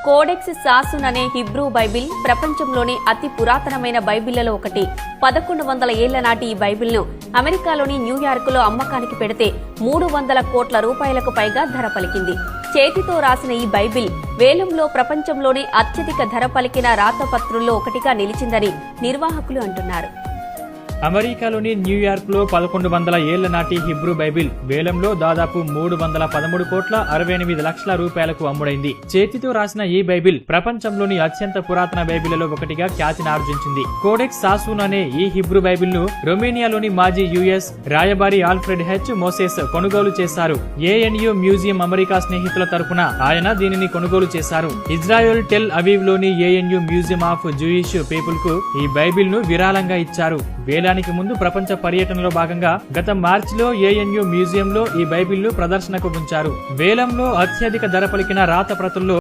Codex సాసున్ అనే Hebrew Bible ప్రపంచంలోని అతి పురాతనమైన బైబిళ్లలో ఒకటి. 1100 ఏళ్ల నాటి ఈ బైబిల్ను అమెరికాలోని న్యూయార్కులో అమ్మకానికి పెడితే 300 కోట్ల రూపాయలకు పైగా ధర పలికింది. చేతితో రాసిన ఈ బైబిల్ వేలంలో ప్రపంచంలోనే అత్యధిక ధర పలికిన రాతపత్రుల్లో ఒకటిగా నిలిచిందని నిర్వాహకులు అంటున్నారు. అమెరికాలోని న్యూయార్క్ లో 1100 ఏళ్ల నాటి హిబ్రూ బైబిల్ వేలంలో దాదాపు 313 కోట్ల 68 లక్షల రూపాయలకు అమ్ముడైంది. చేతితో రాసిన ఈ బైబిల్ ప్రపంచంలోని అత్యంత పురాతన బైబిళ్లలో ఒకటిగా ఖ్యాతిని ఆర్జించింది. కోడెక్స్ సాసున్ అనే ఈ హిబ్రూ బైబిల్ ను రొమేనియాలోని మాజీ యుఎస్ రాయబారి ఆల్ఫ్రెడ్ హెచ్ మోసెస్ కొనుగోలు చేశారు. ఏఎన్యు మ్యూజియం అమెరికా స్నేహితుల తరపున ఆయన దీనిని కొనుగోలు చేశారు. ఇజ్రాయెల్ టెల్ అవీవ్ లోని ANU museum of Jewish people కు ఈ బైబిల్ ను విరాళంగా ఇచ్చారు. వేలానికి ముందు ప్రపంచ పర్యటనలో భాగంగా గత మార్చిలో ఏఎన్యు మ్యూజియంలో ఈ బైబిల్ ను ప్రదర్శనకు ఉంచారు. వేలంలో అత్యధిక ధర పలికిన రాత ప్రతుల్లో